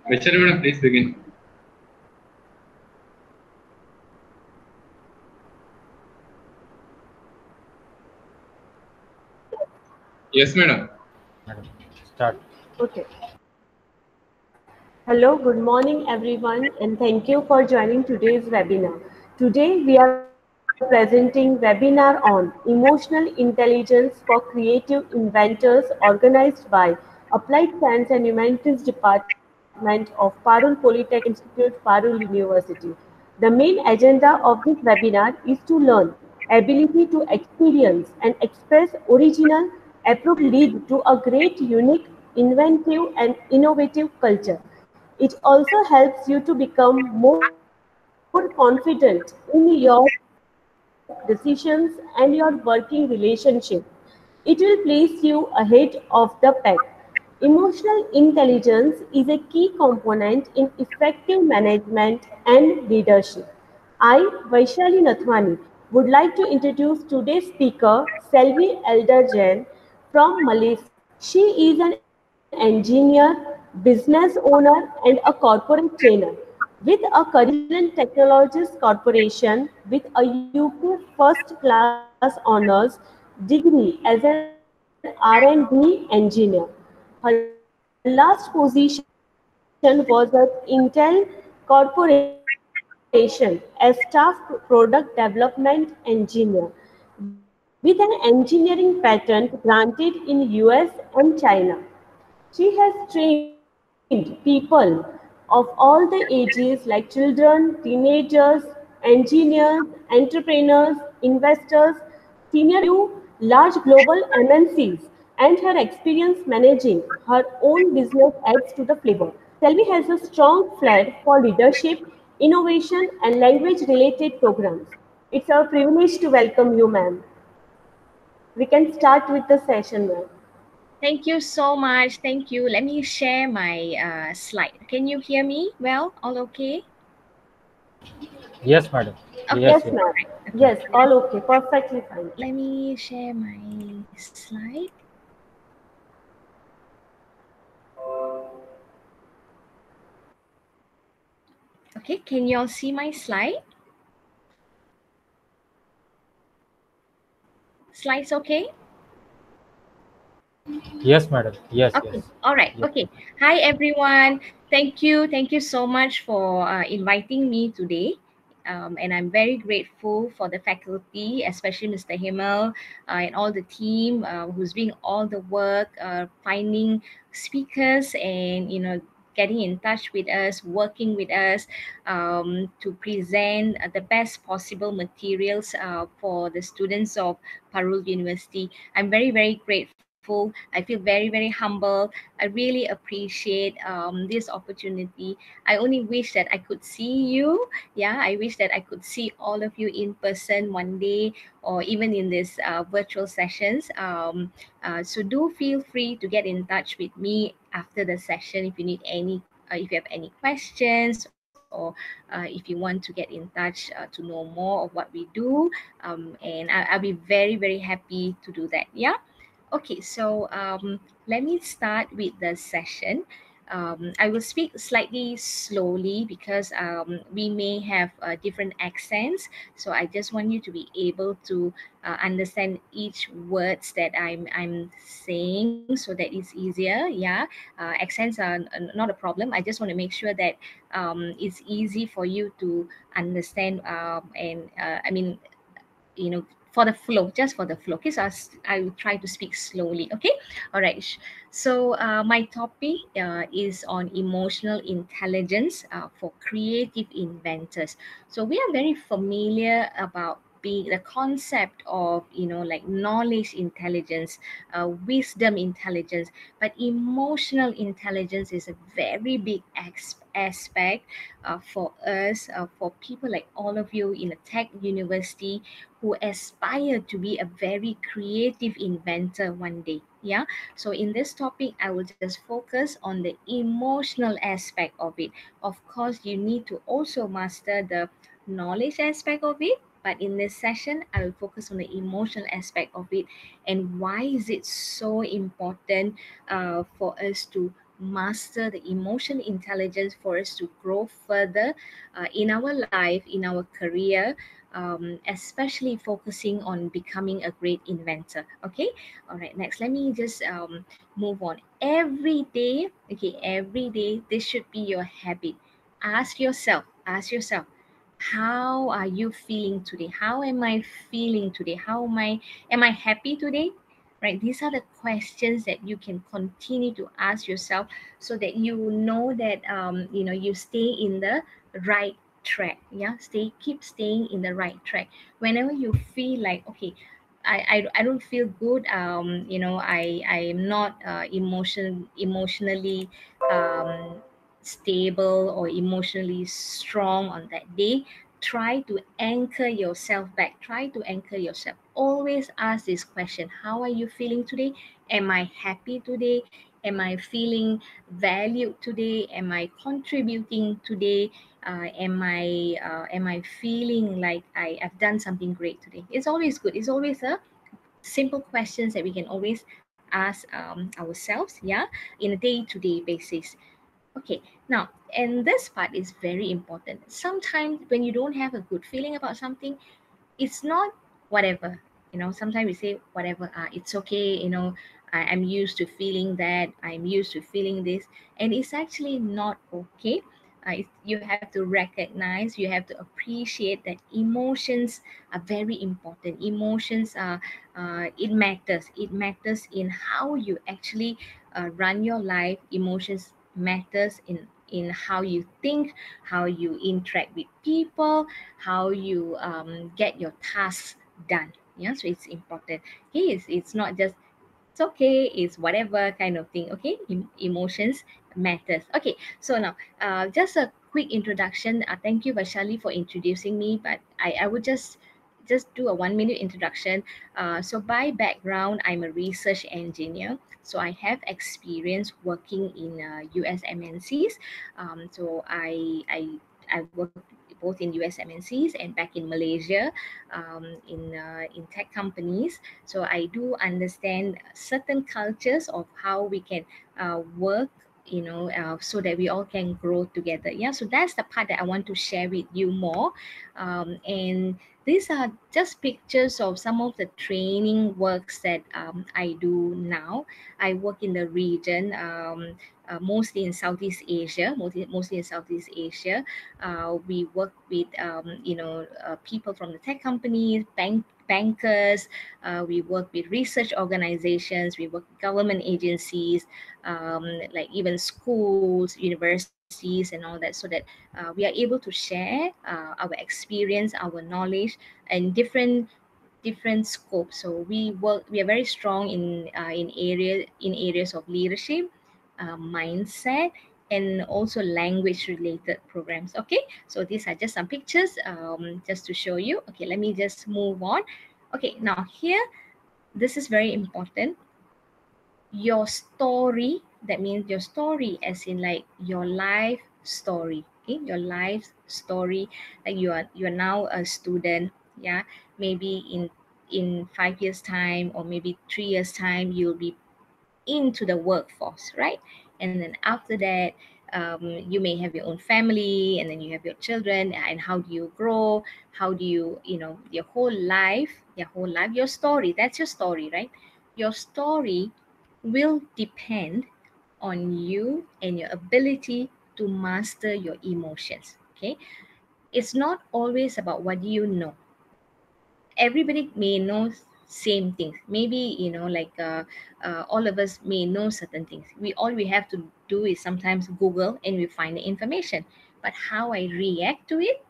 Vaishali madam, please begin. Yes, madam. Madam, start. Okay. Hello, good morning everyone, and thank you for joining today's webinar. Today we are presenting webinar on emotional intelligence for creative inventors organized by Applied Science and Humanities Department of Parul Polytech Institute, Parul University. The main agenda of this webinar is to learn ability to experience and express original approach lead to a great, unique, inventive and innovative culture. It also helps you to become more confident in your decisions and your working relationship. It will place you ahead of the pack. Emotional intelligence is a key component in effective management and leadership. I, Vaishali Nathwani, would like to introduce today's speaker, Selvi Elder Jain from Malaysia. She is an engineer, business owner, and a corporate trainer with a career in Technologies Corporation with a UK First Class Honours degree as an R&D engineer. Her last position was at Intel Corporation as Staff Product Development Engineer with an engineering patent granted in US and China. She has trained people of all the ages like children, teenagers, engineers, entrepreneurs, investors, senior executives in few large global MNCs, and her experience managing her own business adds to the flavor. Selvi has a strong flair for leadership, innovation, and language related programs. It's our privilege to welcome you, ma'am. We can start with the session, ma'am. Thank you so much. Thank you. Let me share my slide. Can you hear me well? All okay? Yes, madam. Okay. Yes, Yes, yes. ma'am. Right. Okay. Yes, all okay. Perfectly fine. Let me share my slide. Okay. Can you all see my slide? Slides okay? Yes, madam. Yes, yes. Okay. All right. Yes. Okay. Hi, everyone. Thank you. Thank you so much for inviting me today. And I'm very grateful for the faculty, especially Mr. Himmel and all the team who's doing all the work, finding speakers and, getting in touch with us, working with us to present the best possible materials for the students of Parul University. I'm very, very grateful. I feel very, very humble. I really appreciate this opportunity. I only wish that I could see you. Yeah, I wish that I could see all of you in person one day or even in this virtual sessions. So do feel free to get in touch with me after the session if you need any, if you have any questions or if you want to get in touch to know more of what we do. And I'll be very, very happy to do that. Yeah. Okay, so let me start with the session. I will speak slightly slowly because we may have different accents. So I just want you to be able to understand each words that I'm saying, so that it's easier. Yeah, accents are not a problem. I just want to make sure that it's easy for you to understand. And I mean, for the flow, just for the flow. Okay, so I will try to speak slowly. Okay, all right. So my topic is on emotional intelligence for creative inventors. So we are very familiar about being the concept of, like knowledge intelligence, wisdom intelligence, but emotional intelligence is a very big aspect for us, for people like all of you in a tech university who aspire to be a very creative inventor one day. Yeah. So in this topic, I will just focus on the emotional aspect of it. Of course, you need to also master the knowledge aspect of it. But in this session, I will focus on the emotional aspect of it and why is it so important for us to master the emotional intelligence for us to grow further in our life, in our career, especially focusing on becoming a great inventor. Okay, all right, next, let me just move on. Every day, okay, every day, this should be your habit. Ask yourself, how are you feeling today? How am I feeling today? Am I happy today? Right, these are the questions that you can continue to ask yourself, so that you know that you stay in the right track. Yeah, keep staying in the right track. Whenever you feel like, okay, I don't feel good, I am not emotionally um, stable or emotionally strong on that day. Try to anchor yourself back. Try to anchor yourself. Always ask this question: how are you feeling today? Am I happy today? Am I feeling valued today? Am I contributing today? Am I feeling like I've done something great today? It's always good. It's always a simple questions that we can always ask ourselves, yeah, in a day-to-day basis. Okay, now, and this part is very important. Sometimes when you don't have a good feeling about something, it's not whatever. Sometimes we say whatever, it's okay, I'm used to feeling that, I'm used to feeling this, and it's actually not okay. You have to recognize, you have to appreciate that emotions are very important. Emotions are, it matters in how you actually run your life. Emotions matters in how you think, how you interact with people, how you get your tasks done. Yeah, so it's important. Okay, it's not just it's okay, it's whatever kind of thing. Okay, emotions matters. Okay, so now just a quick introduction. Thank you, Vaishali, for introducing me, but I would just do a 1 minute introduction. So by background, I'm a research engineer. So I have experience working in US MNCs. I worked both in US MNCs and back in Malaysia, in tech companies. So I do understand certain cultures of how we can work, so that we all can grow together. Yeah, so that's the part that I want to share with you more. And these are just pictures of some of the training works that I do now. I work in the region, mostly in Southeast Asia, mostly in Southeast Asia. We work with people from the tech companies, bankers. We work with research organizations. We work with government agencies, like even schools, universities, and all that, so that we are able to share our experience, our knowledge, and different scopes. So we are very strong in areas of leadership, mindset, and also language related programs. Okay, so these are just some pictures, just to show you. Okay, let me just move on. Okay, now here, this is very important. Your story, that means your story as in like your life story. Okay, your life story. Like you are now a student. Yeah, maybe in 5 years time, or maybe 3 years time, you'll be into the workforce, right? And then after that, you may have your own family, and then you have your children. And how do you grow? How do you, your whole life, your story? That's your story, right? Your story will depend on you and your ability to master your emotions. Okay, it's not always about what you know. Everybody may know same things. Maybe, all of us may know certain things. We have to do is sometimes Google, and we find the information. But how I react to it,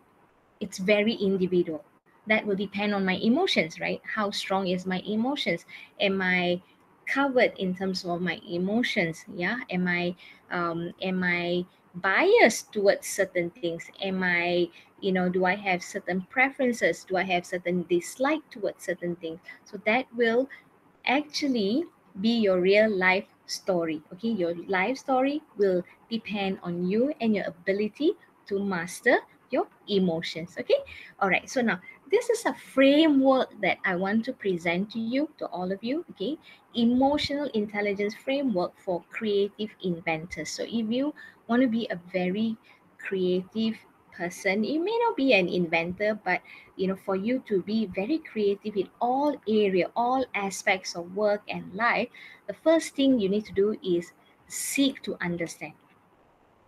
it's very individual. That will depend on my emotions, right? How strong is my emotions? Am I covered in terms of my emotions? Yeah, am I biased towards certain things? Do I have certain preferences? Do I have certain dislike towards certain things? So that will actually be your real life story. Okay, your life story will depend on you and your ability to master your emotions. Okay, all right. So now this is a framework that I want to present to you, to all of you. Okay, emotional intelligence framework for creative inventors. So if you want to be a very creative person, you may not be an inventor, but for you to be very creative in all area, all aspects of work and life, the first thing you need to do is seek to understand.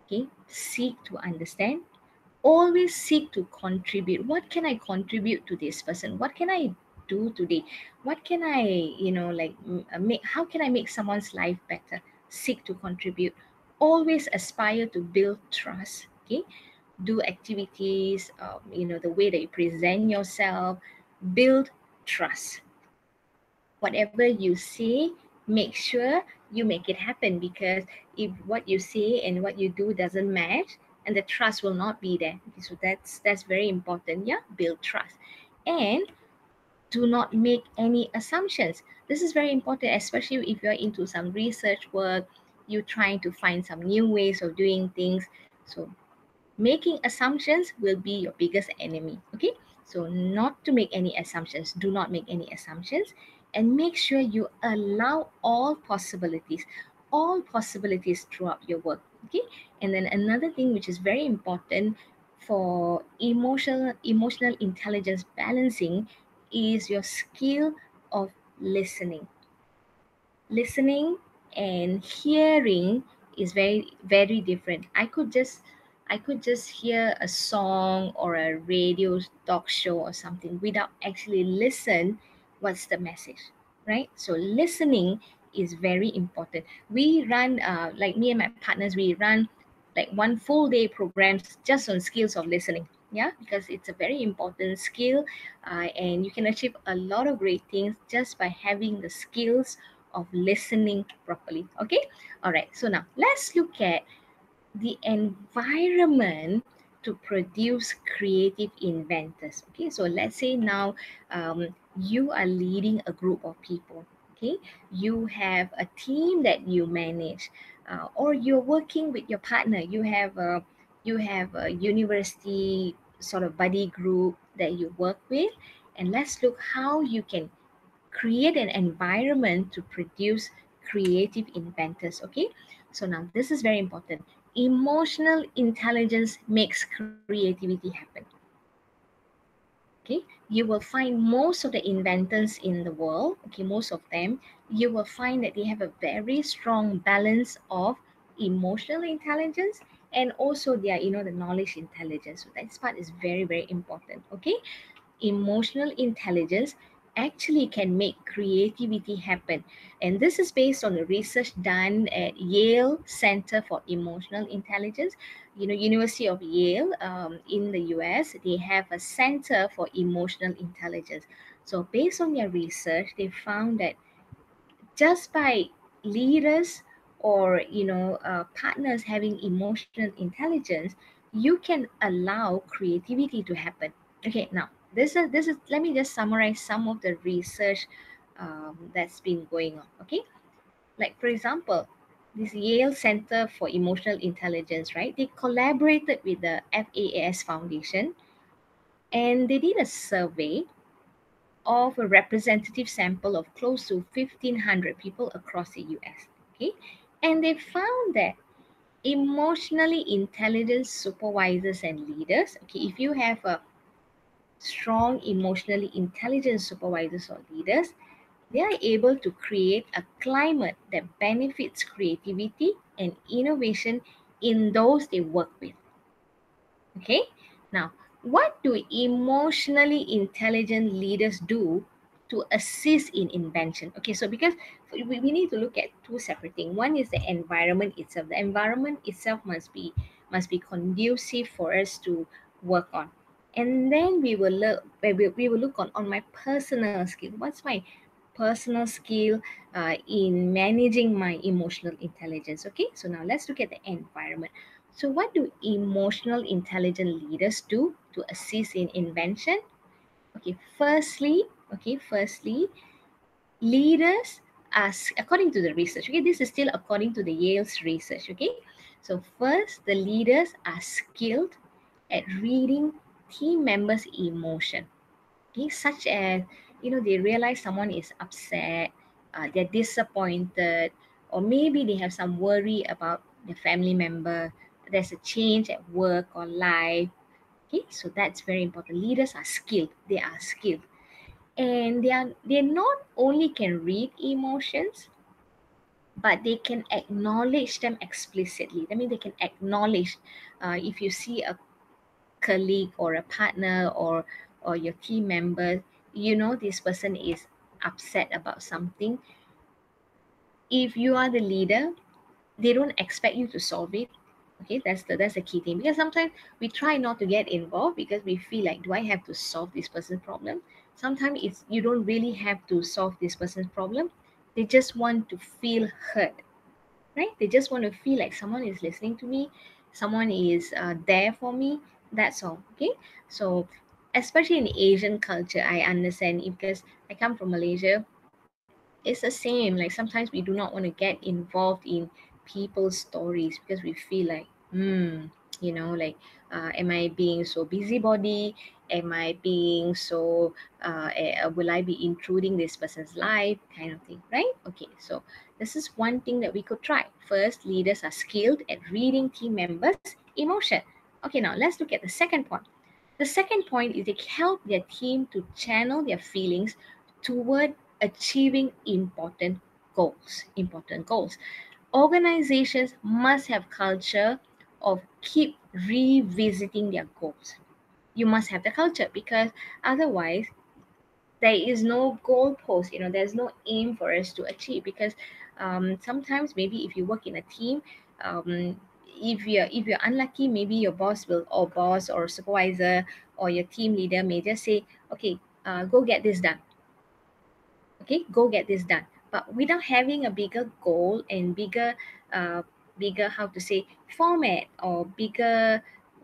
Okay, seek to understand. Always seek to contribute. What can I contribute to this person? What can I do today? What can I, make? How can I make someone's life better? Seek to contribute. Always aspire to build trust. Okay, do activities. The way that you present yourself, build trust. Whatever you say, make sure you make it happen, because if what you say and what you do doesn't match, and the trust will not be there. Okay, so that's very important. Yeah, build trust. And do not make any assumptions. This is very important, especially if you're into some research work, you're trying to find some new ways of doing things. So making assumptions will be your biggest enemy. Okay, so not to make any assumptions. Do not make any assumptions, and make sure you allow all possibilities throughout your work. Okay, and then another thing which is very important for emotional intelligence balancing is your skill of listening. Listening and hearing is very different. I could just hear a song or a radio talk show or something without actually listen what's the message, right? So listening is very important. We run, like me and my partners, we run like one full day programs just on skills of listening. Yeah, because it's a very important skill, and you can achieve a lot of great things just by having the skills of listening properly. Okay, all right, so now let's look at the environment to produce creative inventors. Okay, so let's say now, you are leading a group of people. Okay, you have a team that you manage, or you're working with your partner. You have a university sort of buddy group that you work with, and let's look how you can create an environment to produce creative inventors. Okay, so now this is very important. Emotional intelligence makes creativity happen. Okay, you will find most of the inventors in the world, okay, most of them, you will find that they have a very strong balance of emotional intelligence and also their, the knowledge intelligence. So that part is very important. Okay, emotional intelligence actually can make creativity happen. And this is based on the research done at Yale Center for Emotional Intelligence. University of Yale, in the US, they have a Center for Emotional Intelligence. So based on their research, they found that just by leaders or partners having emotional intelligence, you can allow creativity to happen. Okay, now this is let me just summarize some of the research that's been going on. Okay, like for example, this Yale Center for Emotional Intelligence, right? They collaborated with the FAS Foundation, and they did a survey of a representative sample of close to 1,500 people across the US. Okay, and they found that emotionally intelligent supervisors and leaders. Okay, if you have a strong emotionally intelligent supervisors or leaders, they are able to create a climate that benefits creativity and innovation in those they work with. Okay, now what do emotionally intelligent leaders do to assist in invention? Okay, so because we need to look at two separate things. One is the environment itself. The environment itself must be conducive for us to work on, and then we will look on my personal skill. What's my personal skill in managing my emotional intelligence? Okay, so now let's look at the environment. So, what do emotional intelligent leaders do to assist in invention? Okay, firstly, leaders are, according to the research. Okay, this is still according to the Yale's research. Okay, so first, the leaders are skilled at reading team members' emotion. Okay, such as, they realize someone is upset, they're disappointed, or maybe they have some worry about the family member, there's a change at work or life. Okay, so that's very important. Leaders are skilled, they are skilled, and they not only can read emotions, but they can acknowledge them explicitly. I mean, they can acknowledge, if you see a colleague or a partner, or your team member, this person is upset about something. If you are the leader, they don't expect you to solve it. Okay, that's the key thing, because sometimes we try not to get involved because we feel like, do I have to solve this person's problem? Sometimes it's, you don't really have to solve this person's problem. They just want to feel heard, right? They just want to feel like someone is listening to me, someone is there for me. That's all. Okay, so especially in Asian culture, I understand it, because I come from Malaysia. It's the same. Like sometimes we do not want to get involved in people's stories because we feel like, like, am I being so busybody? Am I being so, will I be intruding this person's life, kind of thing, right? Okay, so this is one thing that we could try. First, leaders are skilled at reading team members' emotion. Okay, now let's look at the second point. The second point is they help their team to channel their feelings toward achieving important goals. Important goals. Organizations must have culture of keep revisiting their goals. You must have the culture, because otherwise there is no goalpost. There's no aim for us to achieve, because sometimes maybe if you work in a team, if you're unlucky, maybe your boss or supervisor or your team leader may just say, okay, go get this done. Okay, go get this done, but without having a bigger goal and uh, bigger, how to say, format, or bigger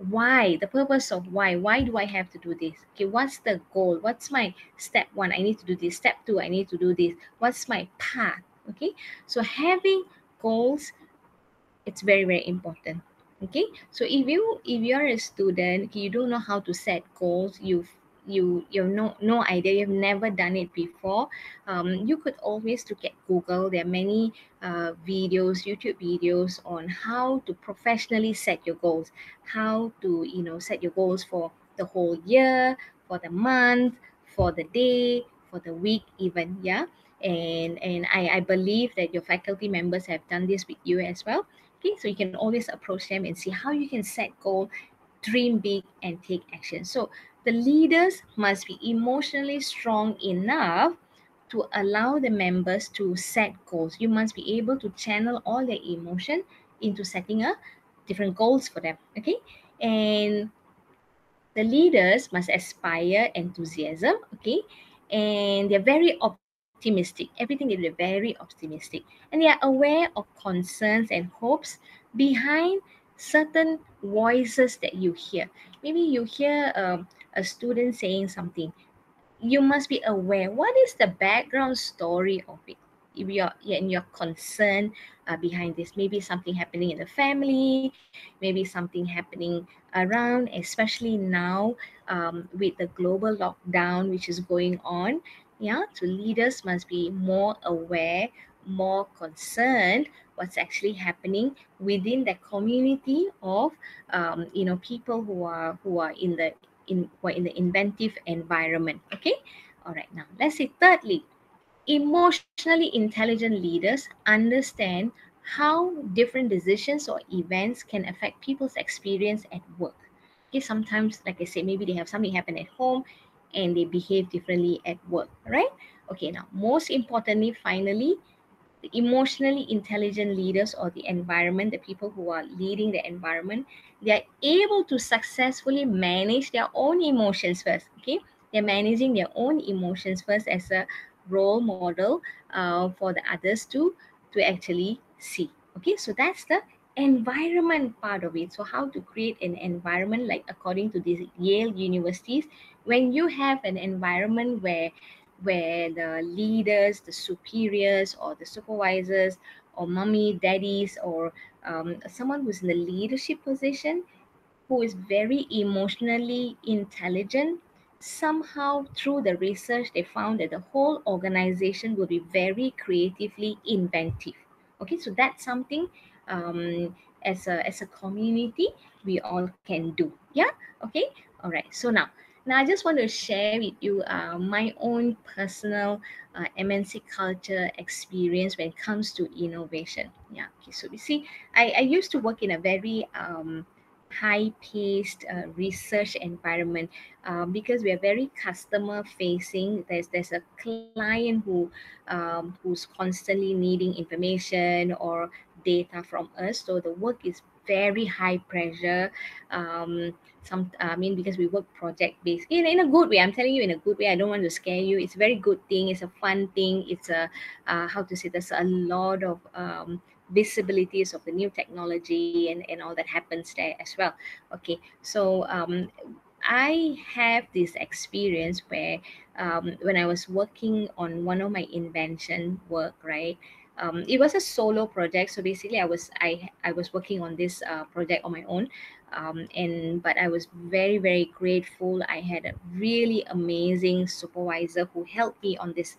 why, the purpose of why do I have to do this. Okay, what's the goal? What's my step one? I need to do this. Step two, I need to do this. What's my path? Okay, so having goals, it's very very important. Okay, so if you're a student, okay, you don't know how to set goals, you've no idea, you've never done it before. You could always look at Google. There are many videos, YouTube videos, on how to professionally set your goals, how to set your goals for the whole year, for the month, for the day, for the week even. Yeah, and I believe that your faculty members have done this with you as well. Okay, so you can always approach them and see how you can set goal, dream big, and take action. So the leaders must be emotionally strong enough to allow the members to set goals. You must be able to channel all their emotion into setting a different goals for them. Okay, and the leaders must aspire enthusiasm. Okay, and they're very optimistic. Everything they do, they're very optimistic, and they are aware of concerns and hopes behind certain voices that you hear. Maybe you hear a student saying something, you must be aware what is the background story of it. If you're concerned behind this, maybe something happening in the family, maybe something happening around, especially now, with the global lockdown which is going on. Yeah, so leaders must be more aware, more concerned what's actually happening within the community of people who are in the inventive environment. Okay, all right, now let's say thirdly, emotionally intelligent leaders understand how different decisions or events can affect people's experience at work. Okay, sometimes, like I said, maybe they have something happen at home and they behave differently at work, right? Okay, now most importantly, finally, the emotionally intelligent leaders, or the environment, the people who are leading the environment, they are able to successfully manage their own emotions first. Okay, they're managing their own emotions first as a role model for the others to actually see. Okay, so that's the environment part of it. So how to create an environment, like according to these Yale universities, when you have an environment where the leaders, the superiors, or the supervisors, or mommy, daddies, or someone who's in the leadership position, who is very emotionally intelligent, somehow through the research they found that the whole organization will be very creatively inventive. Okay, so that's something, as a community we all can do. Yeah. Okay. All right. So now I just want to share with you my own personal MNC culture experience when it comes to innovation. Yeah. Okay. So you see, I used to work in a very high paced research environment, because we are very customer facing. There's a client who's constantly needing information or data from us, so the work is very high pressure. Some I mean, because we work project based in a good way. I'm telling you, in a good way. I don't want to scare you. It's a very good thing. It's a fun thing. It's a how to say, there's a lot of visibilities of the new technology and all that happens there as well. Okay, so I have this experience where, when I was working on one of my invention work, right? It was a solo project, so basically I was working on this project on my own, and but I was very grateful. I had a really amazing supervisor who helped me on this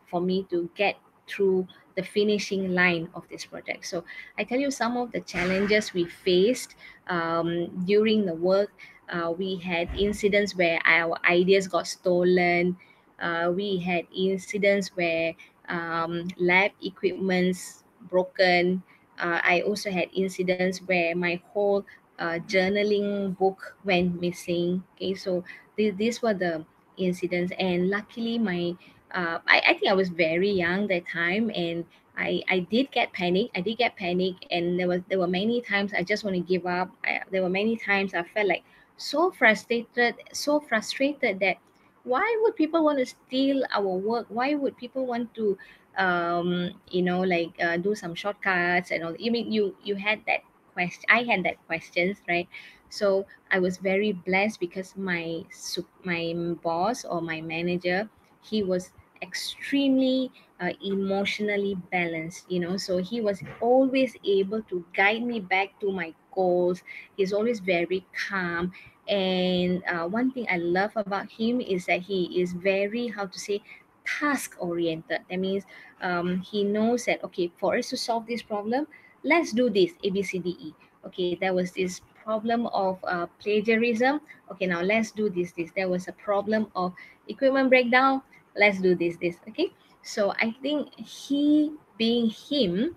for me to get through the finishing line of this project. So I tell you some of the challenges we faced during the work. We had incidents where our ideas got stolen. We had incidents where lab equipments broken. I also had incidents where my whole journaling book went missing. Okay, so these were the incidents, and luckily I think I was very young that time, and I did get panic. I did get panic, and there were many times I just want to give up. There were many times I felt like so frustrated that why would people want to steal our work? Why would people want to like do some shortcuts and all? You mean you had that question? I had that questions, right? So I was very blessed because my boss or my manager, he was extremely emotionally balanced, so he was always able to guide me back to my goals. He's always very calm. And one thing I love about him is that he is very, how to say, task oriented. That means he knows that, okay, for us to solve this problem, let's do this ABCDE. Okay, there was this problem of plagiarism. Okay, now let's do this. There was a problem of equipment breakdown. Let's do this. Okay, so I think he, being him,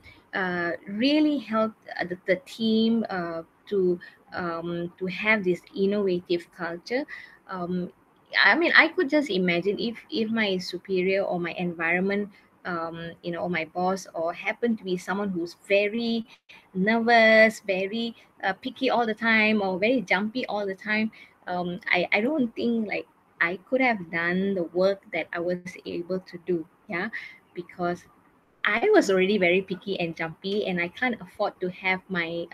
really helped the team to have this innovative culture. um, I mean, I could just imagine if my superior or my environment, or my boss, or happen to be someone who's very nervous, very picky all the time, or very jumpy all the time. I don't think like I could have done the work that I was able to do. Yeah, because I was already very picky and jumpy, and I can't afford to have my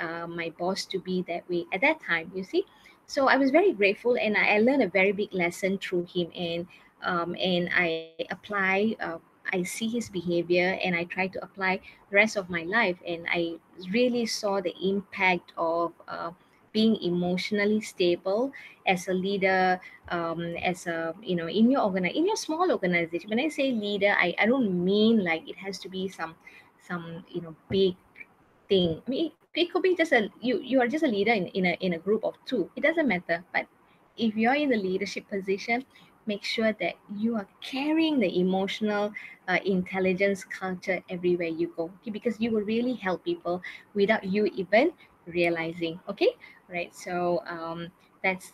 boss to be that way at that time. You see, so I was very grateful, and I learned a very big lesson through him, and I apply. I see his behavior, and I try to apply the rest of my life, and I really saw the impact of being emotionally stable as a leader, as a, in your in your small organization. When I say leader, I don't mean like it has to be some big thing. I mean, it could be just you are just a leader in a group of two. It doesn't matter. But if you're in the leadership position, make sure that you are carrying the emotional intelligence culture everywhere you go. Okay, because you will really help people without you even realizing. Okay, right. So that's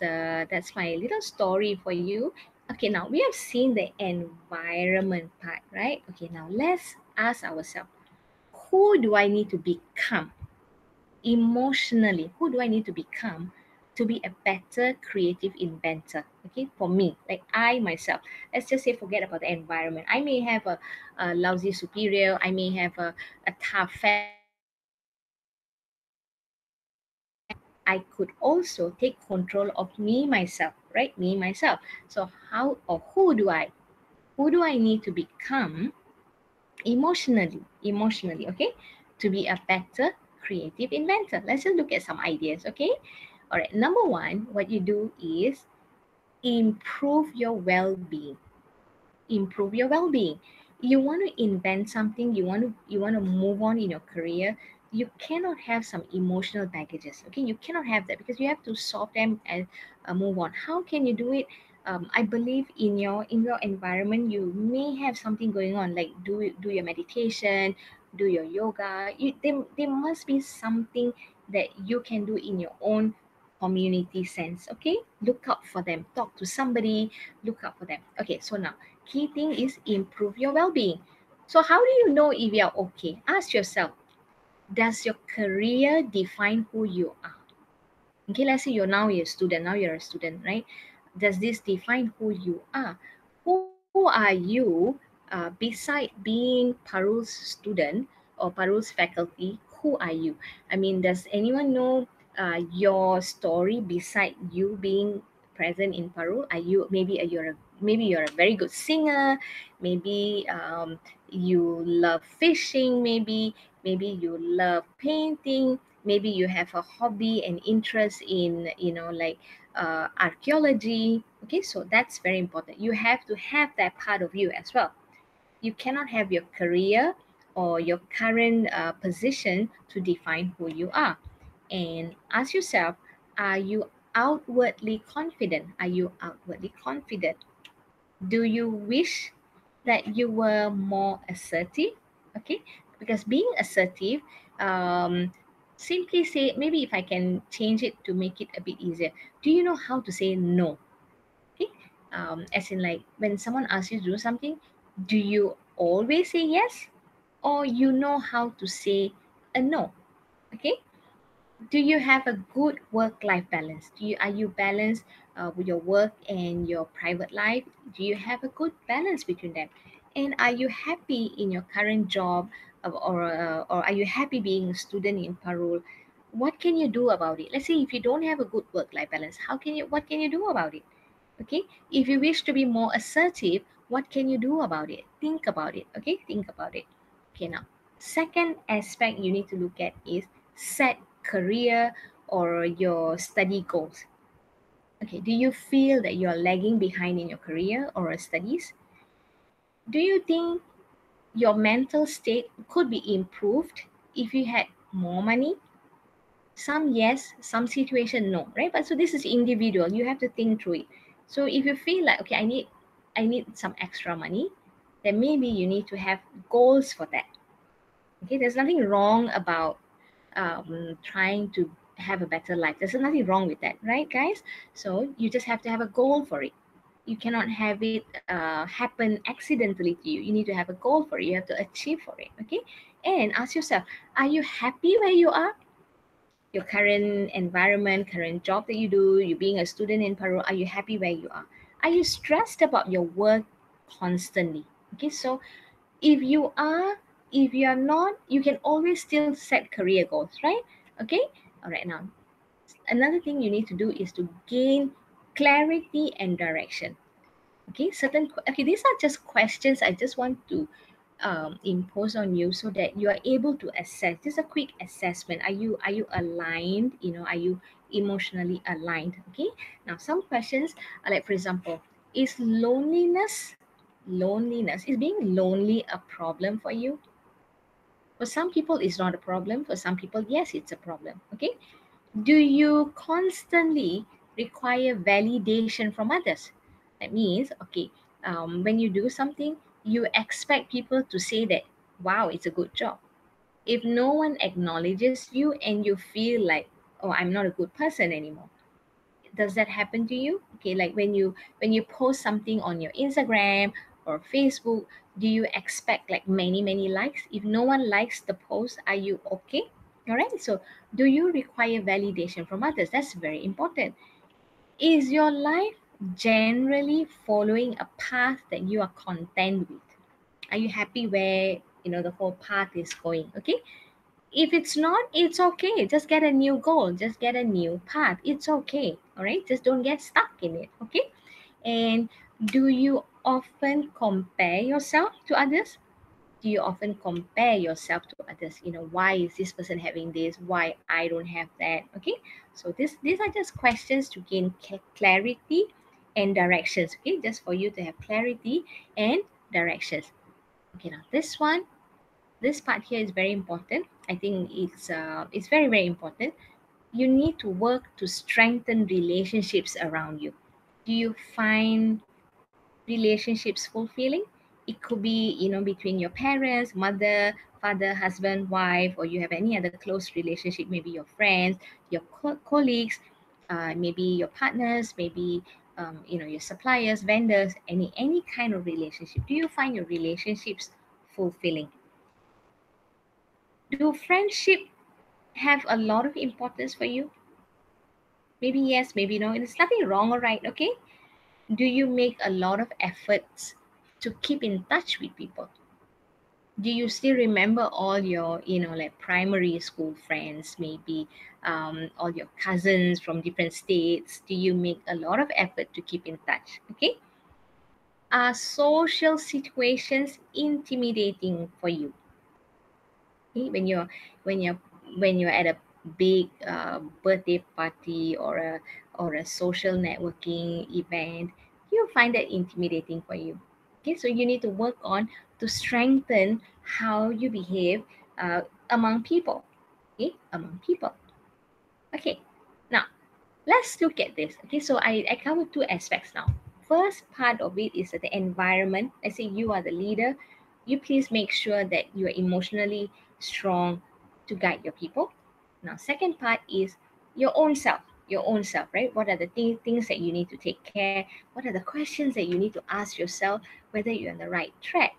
my little story for you. Okay, now we have seen the environment part, right? Okay, now let's ask ourselves, who do I need to become emotionally? Who do I need to become to be a better creative inventor? Okay, for me, like I myself, let's just say forget about the environment. I may have a lousy superior, I may have a tough family, but I could also take control of me myself, right? Me myself. So how or who do I need to become emotionally, okay, to be a better creative inventor? Let's just look at some ideas. Okay, all right, number one, what you do is improve your well-being. Improve your well-being. You want to invent something, you want to move on in your career. You cannot have some emotional baggages. Okay, you cannot have that, because you have to solve them and move on. How can you do it? I believe in your environment you may have something going on, like do your meditation, do your yoga. There must be something that you can do in your own community sense. Okay, look out for them, talk to somebody, look out for them. Okay, so now key thing is improve your well-being. So how do you know if you're okay? Ask yourself, does your career define who you are? Okay, let's say you're a student, now you're a student, right? Does this define who you are? Who are you beside being Parul's student or Parul's faculty? Who are you? I mean, does anyone know your story beside you being present in Parul? Are you maybe you're a very good singer, maybe you love fishing, maybe you love painting, maybe you have a hobby and interest in like archaeology. Okay, so that's very important. You have to have that part of you as well. You cannot have your career or your current position to define who you are. And ask yourself, are you outwardly confident? Are you outwardly confident? Do you wish that you were more assertive? Okay, because being assertive, um, simply say, maybe if I can change it to make it a bit easier, do you know how to say no? Okay, as in, like, when someone asks you to do something, do you always say yes, or you know how to say a no? Okay, do you have a good work life balance? Are you balanced with your work and your private life? Do you have a good balance between them? And are you happy in your current job, or are you happy being a student in Parul? What can you do about it? Let's say if you don't have a good work life balance, what can you do about it? Okay, if you wish to be more assertive, what can you do about it? Think about it. Okay, think about it. Okay, now, second aspect you need to look at is set career or your study goals. Okay, do you feel that you're lagging behind in your career or studies? Do you think your mental state could be improved if you had more money? Some yes, some situation no, right? But so this is individual. You have to think through it. So if you feel like, okay, I need some extra money, then maybe you need to have goals for that. Okay, there's nothing wrong about trying to have a better life. There's nothing wrong with that, right, guys? So you just have to have a goal for it. You cannot have it happen accidentally to you. You need to have a goal for it. You have to achieve for it. Okay, and ask yourself, are you happy where you are? Your current environment, current job that you do, you being a student in Peru, are you happy where you are? Are you stressed about your work constantly? Okay, so if you are, if you are not, you can always still set career goals, right? Okay, all right. Now, another thing you need to do is to gain clarity and direction. Okay, okay, these are just questions I just want to impose on you so that you are able to assess. Just a quick assessment. Are you aligned? Are you emotionally aligned? Okay, now some questions are like, for example, is loneliness, is being lonely a problem for you? For some people it's not a problem, for some people yes, it's a problem. Okay, do you constantly require validation from others? That means, okay, when you do something, you expect people to say that, wow, it's a good job. If no one acknowledges you and you feel like, oh, I'm not a good person anymore, does that happen to you? Okay, like when you post something on your Instagram or Facebook, do you expect like many likes? If no one likes the post, are you okay? All right, so do you require validation from others? That's very important. Is your life generally following a path that you are content with? Are you happy where the whole path is going? Okay, if it's not, it's okay. Just get a new goal, just get a new path. It's okay. All right, just don't get stuck in it. Okay, and do you often compare yourself to others? Do you often compare yourself to others? Why is this person having this, why I don't have that? Okay, so these are just questions to gain clarity and directions. Okay, just for you to have clarity and directions. Okay, now this part here is very important. I think it's very very important. You need to work to strengthen relationships around you. Do you find relationships fulfilling? It could be, between your parents, mother, father, husband, wife, or you have any other close relationship, maybe your friends, your colleagues, maybe your partners, maybe your suppliers, vendors, any kind of relationship. Do you find your relationships fulfilling? Do friendship have a lot of importance for you? Maybe yes, maybe no. There's nothing wrong or right, okay? Do you make a lot of efforts to keep in touch with people? Do you still remember all your, like primary school friends, maybe all your cousins from different states? Do you make a lot of effort to keep in touch? Okay. Are social situations intimidating for you? Okay? When you're at a big birthday party or a social networking event, you find that intimidating for you. Okay, so you need to work on to strengthen how you behave among people. Okay, among people. Okay, now let's look at this. Okay, so I cover two aspects now. First part of it is that the environment. Let's say you are the leader. You please make sure that you are emotionally strong to guide your people. Now, second part is your own self. Your own self, right? What are the things that you need to take care? What are the questions that you need to ask yourself whether you're on the right track?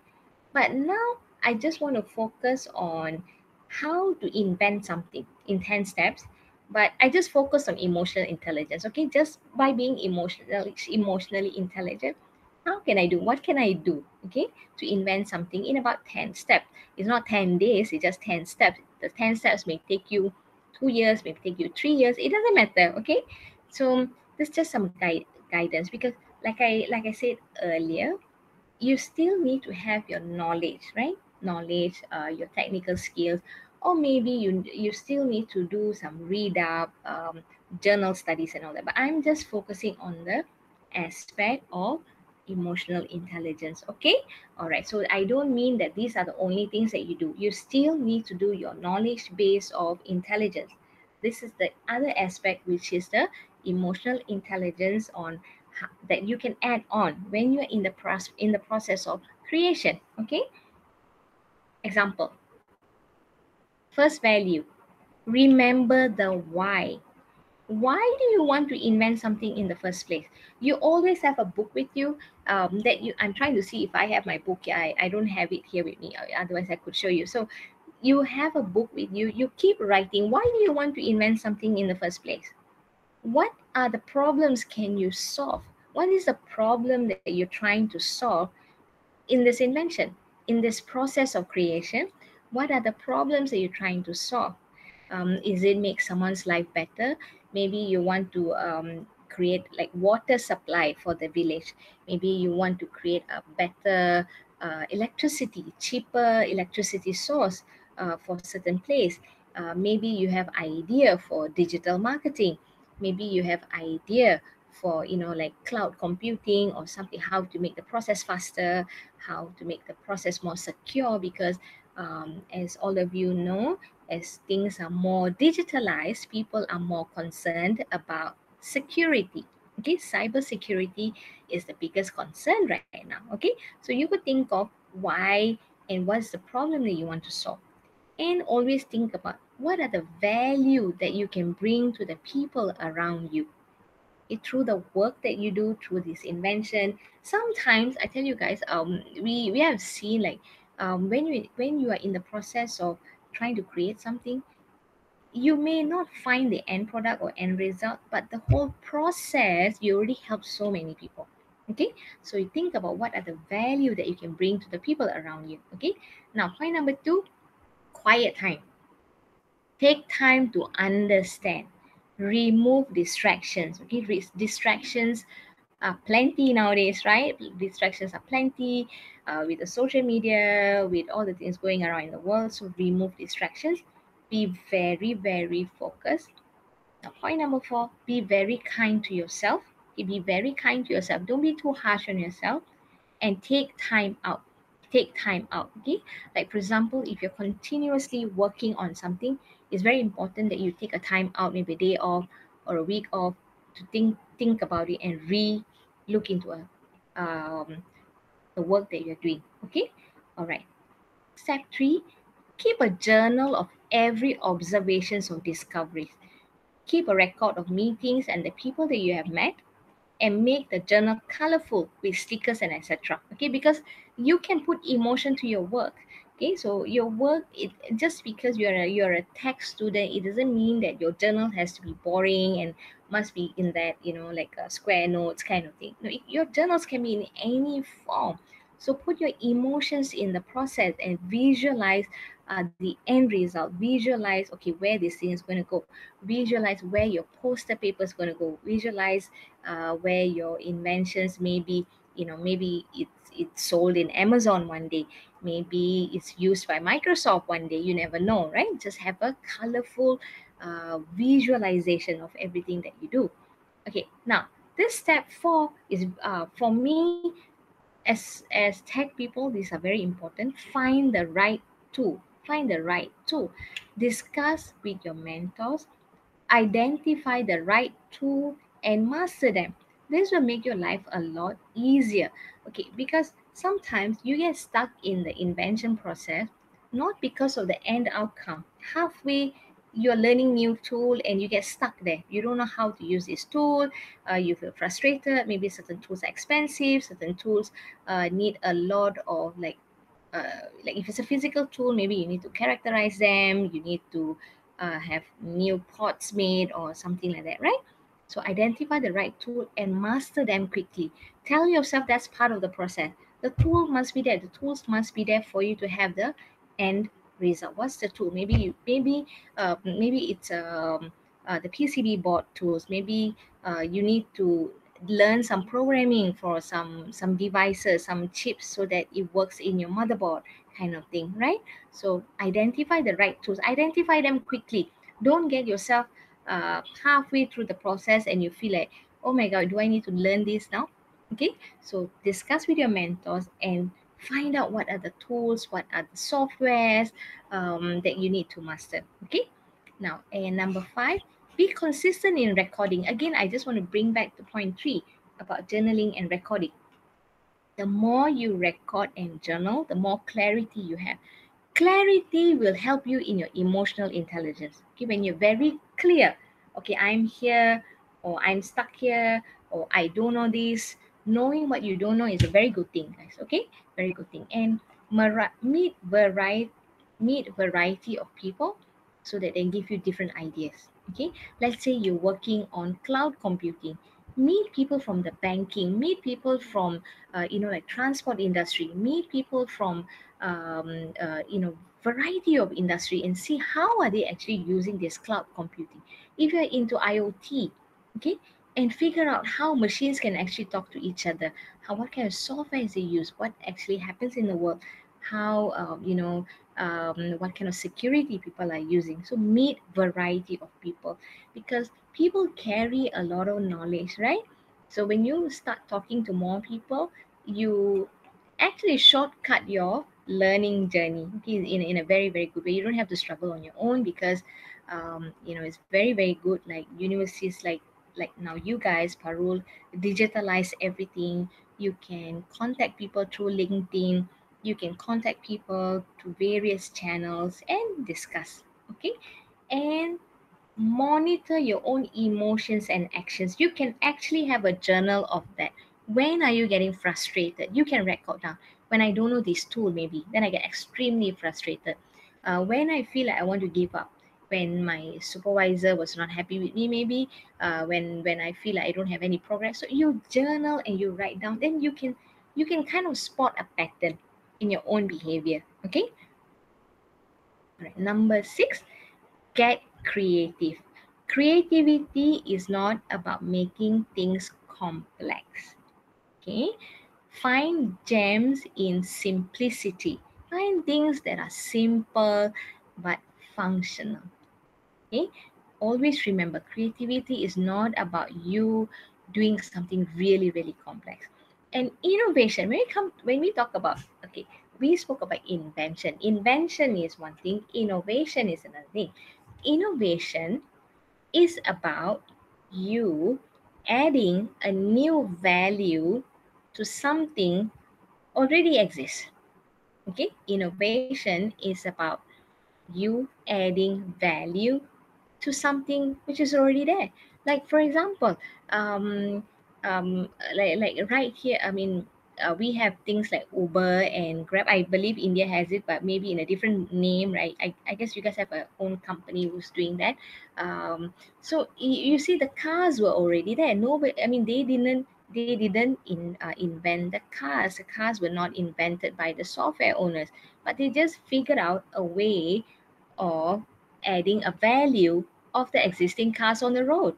But now I just want to focus on how to invent something in 10 steps. But I just focus on emotional intelligence. Okay, just by being emotionally intelligent, how can I do? What can I do? Okay, to invent something in about 10 steps. It's not 10 days, it's just 10 steps. The 10 steps may take you 2 years, may take you 3 years. It doesn't matter. Okay. So there's just some guidance because like I said earlier, you still need to have your knowledge, right? Knowledge, your technical skills, or maybe you still need to do some read up, journal studies and all that. But I'm just focusing on the aspect of emotional intelligence. Okay, all right. So I don't mean that these are the only things that you do. You still need to do your knowledge base of intelligence. This is the other aspect, which is the emotional intelligence on that you can add on when you're in the process of creation. Okay, example. First value, remember the why. Why do you want to invent something in the first place? You always have a book with you, that you I'm trying to see if I have my book here. I don't have it here with me, otherwise I could show you. So you have a book with you, you keep writing. Why do you want to invent something in the first place? What are the problems can you solve? What is the problem that you're trying to solve in this invention, in this process of creation? What are the problems that you're trying to solve? Is it make someone's life better? Maybe you want to create like water supply for the village. Maybe you want to create a better electricity, cheaper electricity source for certain place. Maybe you have idea for digital marketing. Maybe you have idea for like cloud computing or something, how to make the process faster, how to make the process more secure, because as all of you know, as things are more digitalized, people are more concerned about security. Okay, cyber security is the biggest concern right now. Okay, so you could think of why and what's the problem that you want to solve, and always think about what are the value that you can bring to the people around you. Through the work that you do, through this invention. Sometimes I tell you guys, we have seen like, when you are in the process of trying to create something, you may not find the end product or end result, but the whole process you already help so many people. Okay, so you think about what are the value that you can bring to the people around you. Okay, now point number two, quiet time. Take time to understand, remove distractions. Okay, distractions are plenty nowadays, right? Distractions are plenty, with the social media, with all the things going around in the world. So remove distractions, be very very focused. Now point number four, be very kind to yourself. Okay, be very kind to yourself. Don't be too harsh on yourself, and take time out. Take time out. Okay, like for example, if you're continuously working on something, it's very important that you take a time out, maybe a day off or a week off, to think about it and look into um, the work that you're doing. Okay, all right. Step three: keep a journal of every observations or discoveries. Keep a record of meetings and the people that you have met, and make the journal colorful with stickers and etc. Okay, because you can put emotion to your work. Okay, so your work, it just because you're a tech student, it doesn't mean that your journal has to be boring and must be in that, like a square notes kind of thing. No, your journals can be in any form. So put your emotions in the process and visualize the end result. Visualize, okay, where this thing is going to go. Visualize where your poster paper is going to go. Visualize where your inventions, maybe, maybe it's sold in Amazon one day, maybe it's used by Microsoft one day, you never know, right? Just have a colorful visualization of everything that you do. Okay, now this step four is, for me, as tech people, these are very important. Find the right tool. Find the right tool. Discuss with your mentors, identify the right tool, and master them. This will make your life a lot easier. Okay, because sometimes you get stuck in the invention process, not because of the end outcome. Halfway, you're learning new tool and you get stuck there. You don't know how to use this tool. You feel frustrated. Maybe certain tools are expensive. Certain tools need a lot of, like if it's a physical tool, maybe you need to characterize them, you need to have new pots made or something like that, right? So identify the right tool and master them quickly. Tell yourself that's part of the process. The tool must be there. The tools must be there for you to have the end result. What's the tool? Maybe it's the PCB board tools. Maybe you need to learn some programming for some devices, some chips, so that it works in your motherboard, kind of thing, right? So identify the right tools, identify them quickly. Don't get yourself halfway through the process and you feel like, oh my god, do I need to learn this now? Okay, so discuss with your mentors and find out what are the tools, what are the softwares that you need to master. Okay, now, and number five, be consistent in recording. Again, I just want to bring back to point three about journaling and recording. The more you record and journal, the more clarity you have. Clarity will help you in your emotional intelligence. Okay, when you're very clear, okay, I'm here, or I'm stuck here, or I don't know this. Knowing what you don't know is a very good thing, guys. Okay, very good thing. And meet variety of people, so that they give you different ideas. Okay, let's say you're working on cloud computing. Meet people from the banking. Meet people from like transport industry. Meet people from variety of industry, and see how are they actually using this cloud computing. If you're into IoT, okay, and figure out how machines can actually talk to each other, how, what kind of software they use, what actually happens in the world, how what kind of security people are using. So meet variety of people, because people carry a lot of knowledge, right? So when you start talking to more people, you actually shortcut your learning journey, okay, in a very, very good way. You don't have to struggle on your own, because it's very, very good, like universities, like now you guys, Parul, digitalize everything. You can contact people through LinkedIn, you can contact people through various channels and discuss. Okay, and monitor your own emotions and actions. You can actually have a journal of that. When are you getting frustrated? You can record down. When I don't know this tool, maybe, then I get extremely frustrated. When I feel like I want to give up, when my supervisor was not happy with me, maybe, when I feel like I don't have any progress. So you journal and you write down, then you can kind of spot a pattern in your own behavior. Okay. All right. Number six, get creative. Creativity is not about making things complex. Okay, find gems in simplicity. Find things that are simple but functional. Okay, always remember, creativity is not about you doing something really, really complex. And innovation, when we talk about, okay, we spoke about invention. Invention is one thing, innovation is another thing. Innovation is about you adding a new value to something already exists. Okay, innovation is about you adding value to something which is already there. Like for example, um, like right here, I mean, we have things like Uber and Grab. I believe India has it, but maybe in a different name, right? I guess you guys have a own company who's doing that. So you see, the cars were already there. Nobody, I mean, they didn't invent the cars. The cars were not invented by the software owners, but they just figured out a way of adding a value of the existing cars on the road,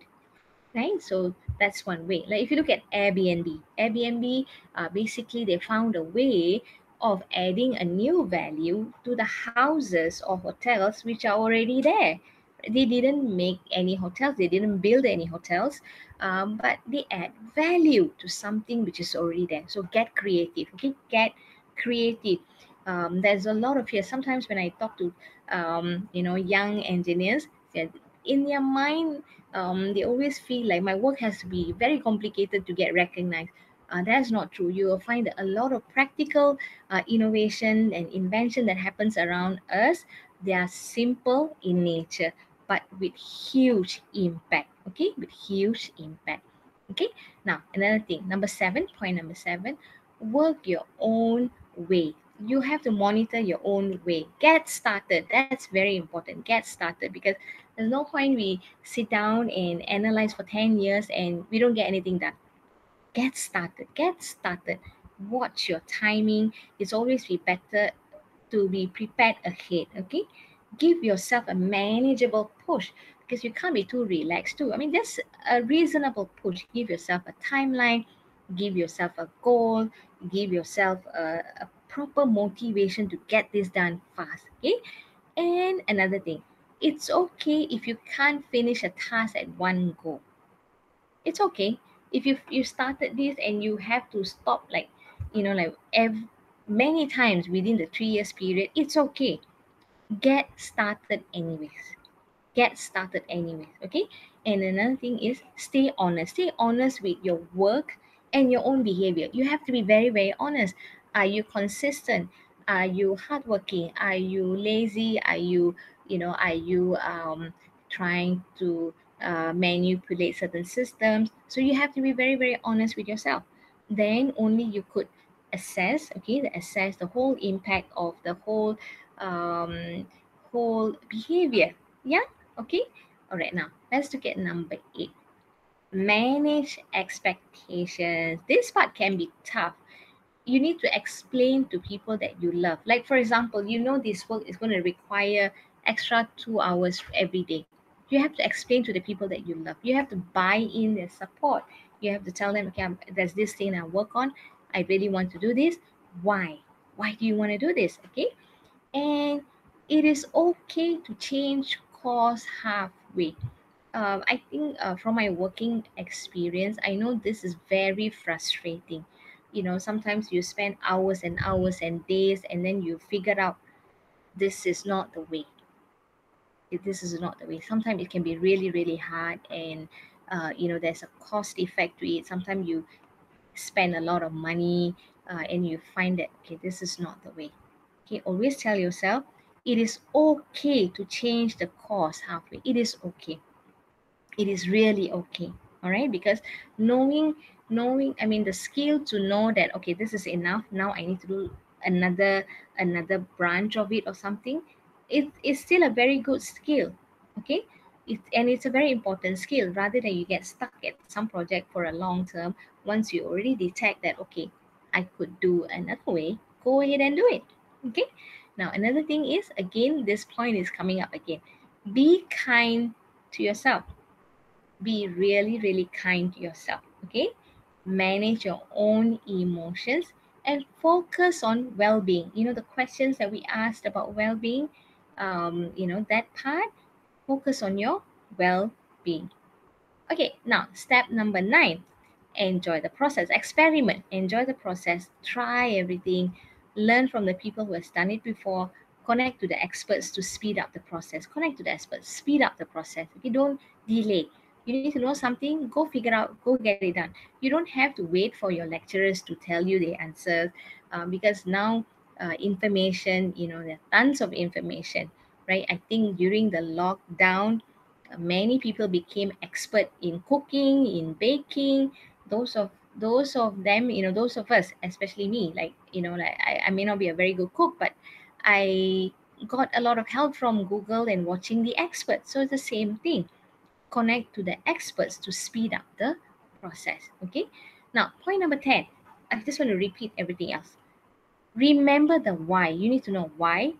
right? So that's one way. Like if you look at Airbnb, basically they found a way of adding a new value to the houses or hotels which are already there. They didn't make any hotels, they didn't build any hotels, but they add value to something which is already there. So get creative, okay? Get creative. There's a lot of here. Sometimes when I talk to young engineers, in their mind, they always feel like my work has to be very complicated to get recognized. That's not true. You will find that a lot of practical innovation and invention that happens around us, they are simple in nature, but with huge impact. Okay, with huge impact. Okay, now another thing, number seven, point number seven, work your own way. You have to monitor your own way. Get started. That's very important. Get started, because there's no point we sit down and analyze for 10 years and we don't get anything done. Get started. Get started. Watch your timing. It's always be better to be prepared ahead. Okay, give yourself a manageable push, because you can't be too relaxed too. I mean, just a reasonable push. Give yourself a timeline, give yourself a goal, give yourself a proper motivation to get this done fast. Okay, and another thing, it's okay if you can't finish a task at one go. It's okay if you started this and you have to stop, like many times within the 3 years period. It's okay. Get started anyways. Get started anyways. Okay. And another thing is, stay honest. Stay honest with your work and your own behavior. You have to be very, very honest. Are you consistent? Are you hardworking? Are you lazy? Are you trying to manipulate certain systems? So you have to be very, very honest with yourself. Then only you could assess, okay, assess the whole impact of the um, whole behavior. Yeah. Okay. All right. Now let's look at number 8. Manage expectations. This part can be tough. You need to explain to people that you love. Like for example, this work is going to require extra 2 hours every day. You have to explain to the people that you love. You have to buy in their support. You have to tell them, okay, there's this thing I work on. I really want to do this. Why? Why do you want to do this? Okay. And it is okay to change course halfway. I think from my working experience, I know this is very frustrating. Sometimes you spend hours and hours and days, and then you figure out this is not the way. This is not the way. Sometimes it can be really, really hard, and there's a cost effect to it. Sometimes you spend a lot of money, and you find that, okay, this is not the way. Okay, always tell yourself it is okay to change the course halfway. It is okay. It is really okay. All right, because knowing, I mean, the skill to know that, okay, this is enough. Now I need to do another branch of it or something. It is still a very good skill. Okay, it's a very important skill, rather than you get stuck at some project for a long term. Once you already detect that, okay, I could do another way, go ahead and do it. Okay. Now another thing is, again, this point is coming up again. Be kind to yourself. Be really, really kind to yourself. Okay. Manage your own emotions and focus on well-being. The questions that we asked about well-being, that part, focus on your well-being. Okay, now step number 9. enjoy the process, experiment, enjoy the process, try everything, learn from the people who has done it before, connect to the experts to speed up the process, connect to the experts, speed up the process. Okay, don't delay. You need to know something, go figure out, go get it done. You don't have to wait for your lecturers to tell you the answers, because now information, there are tons of information, right? I think during the lockdown, many people became expert in cooking, in baking. Those of them, those of us, especially me, like, I may not be a very good cook, but I got a lot of help from Google and watching the experts. So it's the same thing. Connect to the experts to speed up the process. Okay. Now, point number 10. I just want to repeat everything else. Remember the why. You need to know why.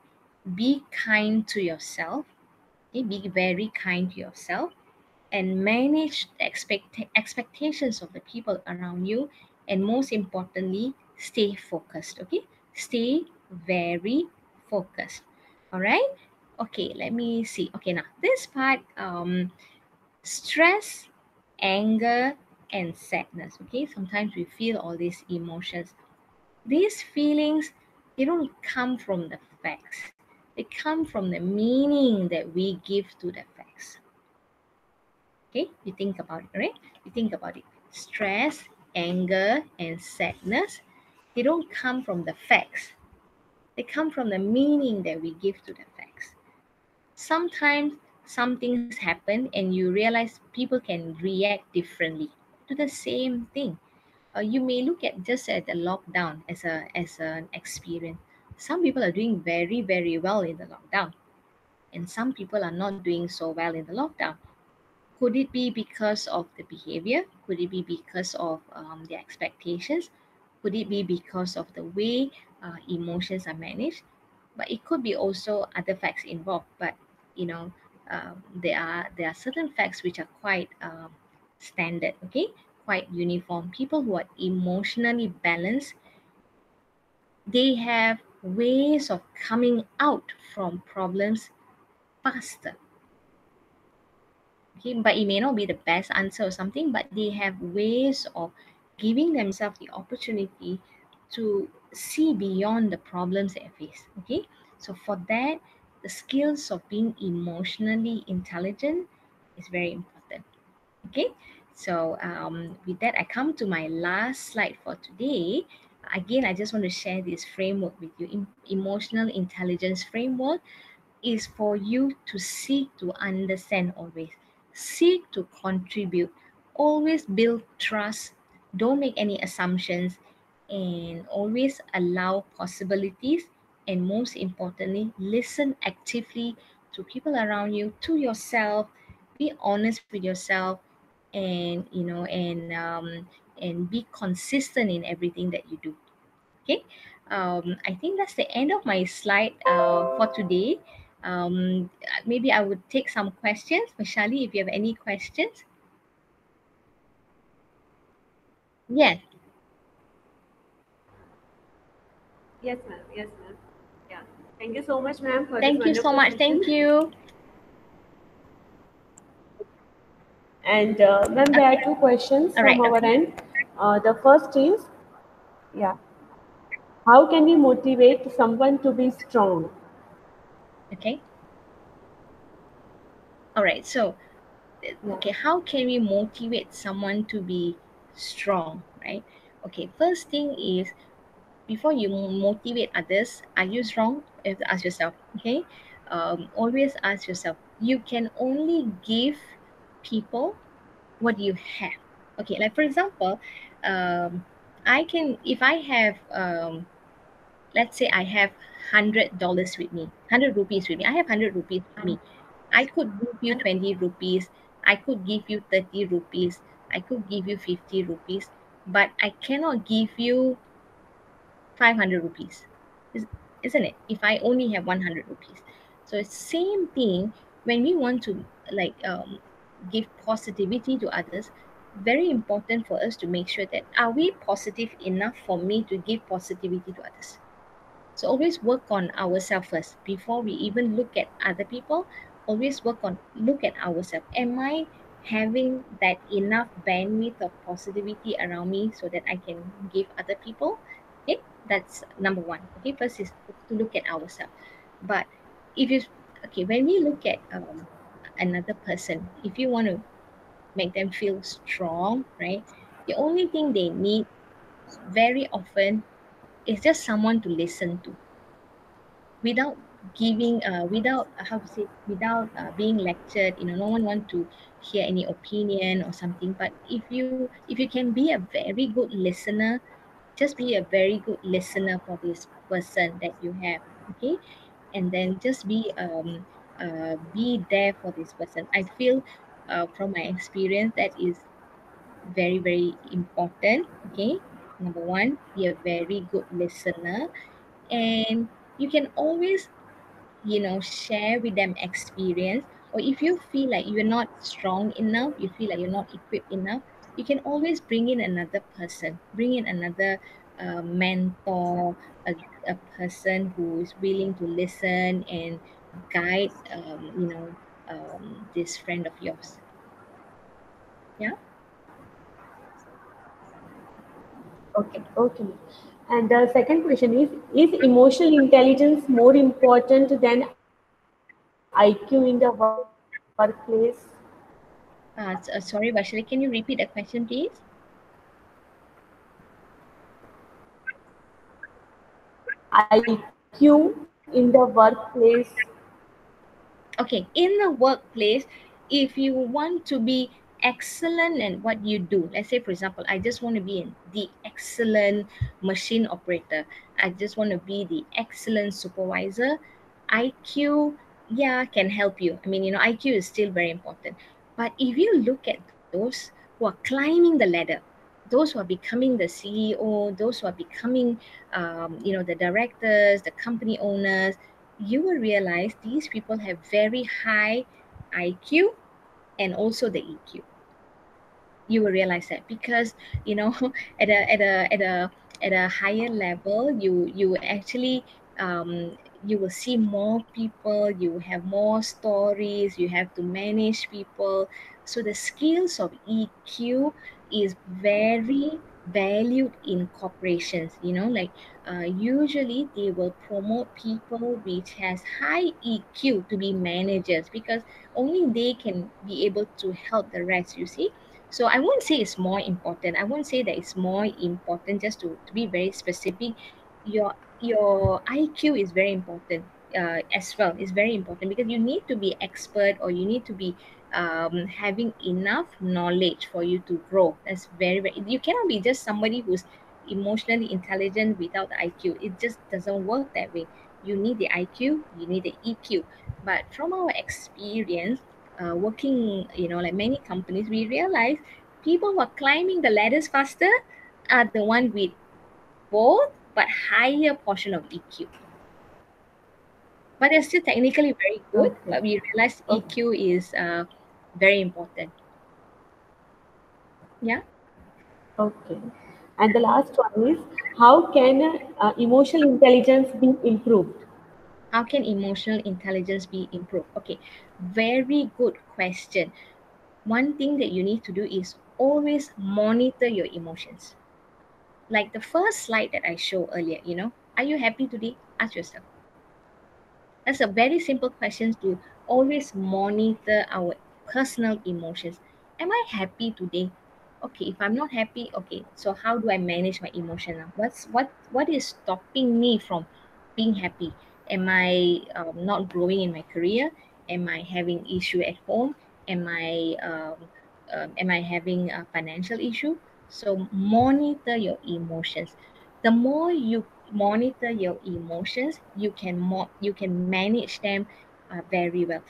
Be kind to yourself. Okay? Be very kind to yourself and manage the expectations of the people around you. And most importantly, stay focused. Okay. Stay very focused. All right. Okay. Let me see. Okay. Now, this part, stress, anger, and sadness. Okay. Sometimes we feel all these emotions. These feelings, they don't come from the facts. They come from the meaning that we give to the facts. Okay, you think about it, right? You think about it. Stress, anger, and sadness, they don't come from the facts. They come from the meaning that we give to the facts. Sometimes some things happen and you realize people can react differently to the same thing. You may look at just at the lockdown as an experience. Some people are doing very, very well in the lockdown, and some people are not doing so well in the lockdown. Could it be because of the behavior? Could it be because of their expectations? Could it be because of the way emotions are managed? But it could be also other facts involved. But you know, there are certain facts which are quite standard. Okay, quite uniform. People who are emotionally balanced, they have ways of coming out from problems faster. Okay, but it may not be the best answer or something, but they have ways of giving themselves the opportunity to see beyond the problems they face. Okay, so for that, the skills of being emotionally intelligent is very important. Okay, so with that, I come to my last slide for today. Again, I just want to share this framework with you. Emotional intelligence framework is for you to seek to understand always, seek to contribute, always build trust, don't make any assumptions, and always allow possibilities. And most importantly, listen actively to people around you, to yourself, be honest with yourself, and and be consistent in everything that you do. Okay, I think that's the end of my slide for today. Maybe I would take some questions. Mashali, if you have any questions. Yes, Yes, ma'am. Yes, ma'am. Yeah. Thank you so much, ma'am, for this thank you so wonderful much. Thank session. you. And ma'am, there are Okay, two questions all from right, our okay, end. The first is, yeah, how can we motivate someone to be strong? okay, all right. So, Yeah. okay, how can we motivate someone to be strong, right? Okay, first thing is, before you motivate others, are you strong? You have to ask yourself. Okay, always ask yourself. You can only give people what you have. Okay, like for example, um, I can, if I have, let's say I have $100 with me, 100 rupees with me. I have 100 rupees with me. I could give you 20 rupees. I could give you 30 rupees. I could give you 50 rupees, but I cannot give you 500 rupees. Is- Isn't it? If I only have 100 rupees. So it's same thing when we want to like give positivity to others. Very important for us to make sure that are we positive enough for me to give positivity to others. So always work on ourselves first before we even look at other people. Always look at ourselves. Am I having that enough bandwidth of positivity around me so that I can give other people. Okay, that's number one. Okay, first is to look at ourselves. But if you, okay, when we look at another person, if you want to make them feel strong, right? The only thing they need very often is just someone to listen to without giving without how to say, without being lectured. No one want to hear any opinion or something. But if you can be a very good listener, just be a very good listener for this person that you have. Okay, and then just be there for this person. I feel from my experience that is very very important. Okay, number one, be a very good listener. And you can always, share with them experience. Or if you feel like you're not strong enough, you feel like you're not equipped enough, you can always bring in another person, bring in another mentor, a person who is willing to listen and guide, this friend of yours. Yeah. Okay. And the second question is emotional intelligence more important than IQ in the workplace? Sorry, Vashali, can you repeat the question, please? IQ in the workplace. Okay, in the workplace, if you want to be excellent in what you do, let's say for example, I just want to be the excellent machine operator, I just want to be the excellent supervisor. IQ, yeah, can help you. I mean, IQ is still very important. But if you look at those who are climbing the ladder, those who are becoming the CEO, those who are becoming the directors, the company owners, you will realize these people have very high IQ and also the EQ. You will realize that because at a higher level, you actually, you will see more people, you have more stories, you have to manage people. So the skills of EQ is very valued in corporations. Like, usually they will promote people which has high EQ to be managers, because only they can be able to help the rest, you see. So I won't say it's more important. I won't say that it's more important. Just to be very specific, your IQ is very important as well. It's very important because you need to be expert, or you need to be having enough knowledge for you to grow. That's very very. You cannot be just somebody who's emotionally intelligent without the IQ. It just doesn't work that way. You need the IQ. You need the EQ. But from our experience, working, like many companies, we realize people who are climbing the ladders faster are the one with both but higher portion of EQ. But they're still technically very good, Okay. but we realize Okay. EQ is very important. Yeah. Okay. And the last one is how can emotional intelligence be improved? How can emotional intelligence be improved? Okay, very good question. One thing that you need to do is always monitor your emotions. Like the first slide that I showed earlier, are you happy today? Ask yourself. That's a very simple question to always monitor our personal emotions. Am I happy today? Okay, if I'm not happy, okay, so how do I manage my emotion now? What is stopping me from being happy? Am I not growing in my career? Am I having issue at home? Am I having a financial issue? So monitor your emotions. The more you monitor your emotions, you can manage them very well.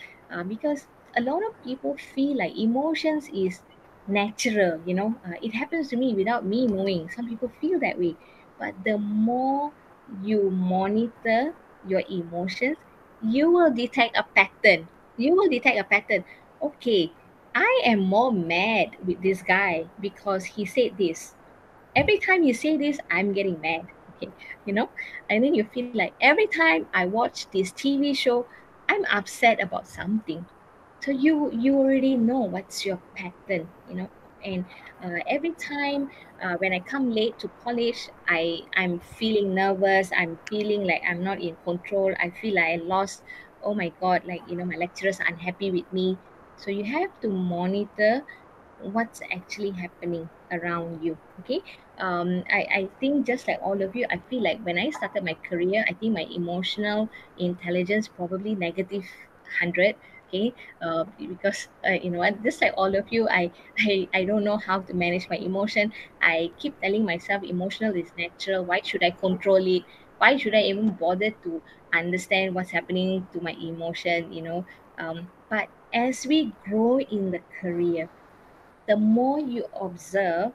Because a lot of people feel like emotions is natural. It happens to me without me knowing. Some people feel that way. But the more you monitor your emotions, you will detect a pattern. Okay, I am more mad with this guy because he said this. Every time you say this, I'm getting mad. Okay, you know, and then you feel like every time I watch this TV show, I'm upset about something. So you already know what's your pattern, and every time when I come late to college, I'm feeling nervous, I'm feeling like I'm not in control, I feel like I lost. Oh my god, like my lecturers are unhappy with me. So you have to monitor what's actually happening around you. Okay. I think just like all of you, I feel like when I started my career, I think my emotional intelligence probably negative 100. Okay. Because you know what, just like all of you, I don't know how to manage my emotion. I keep telling myself emotional is natural, why should I control it, why should I even bother to understand what's happening to my emotion, but as we grow in the career, the more you observe,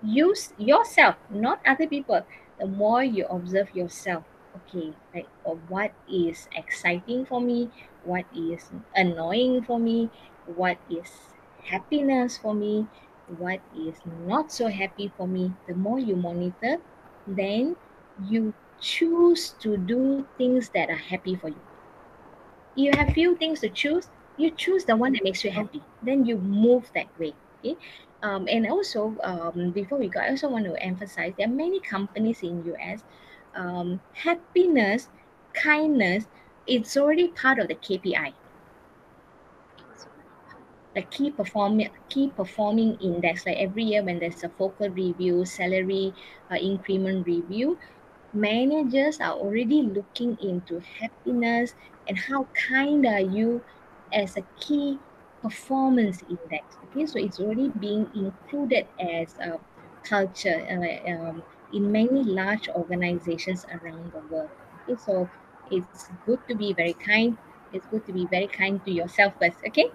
use yourself, not other people, the more you observe yourself. Okay, like what is exciting for me, what is annoying for me, what is happiness for me, what is not so happy for me. The more you monitor, then you choose to do things that are happy for you. You have few things to choose, you choose the one that makes you happy, then you move that way. Okay. And also, before we go, I also want to emphasize there are many companies in US. Happiness, kindness, it's already part of the KPI, the key performing index. Like every year when there's a focal review, salary increment review, managers are already looking into happiness and how kind are you as a key performance index. Okay, so it's already being included as a culture in many large organizations around the world. Okay, so it's good to be very kind. It's good to be very kind to yourself first. Okay.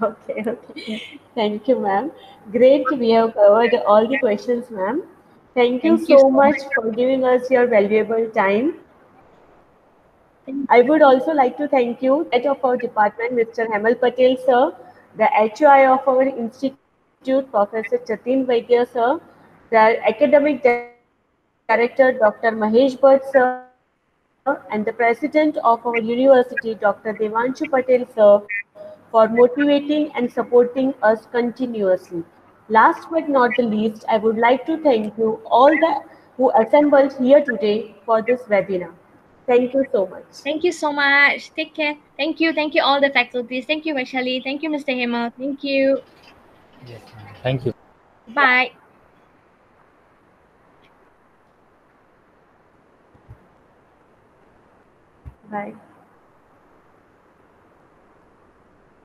Okay, okay. Thank you, ma'am. Great. We have covered all the questions, ma'am. Thank you Thank you so so much much. for giving us your valuable time. Thank I would also like to thank you, the head of our department, Mr. Hemal Patel, sir, the HOI of our institute, Professor Jatin Vaidya, sir, the academic director, Dr. Mahesh Bhatt, sir, and the president of our university, Dr. Devanshu Patel, sir, for motivating and supporting us continuously. Last but not the least, I would like to thank you all the who assembled here today for this webinar. Thank you so much. Thank you so much. Take care. Thank you all the faculties. Thank you, Vaishali. Thank you, Mr. Hema. Thank you. Yes, ma'am. Thank you. Bye. Bye.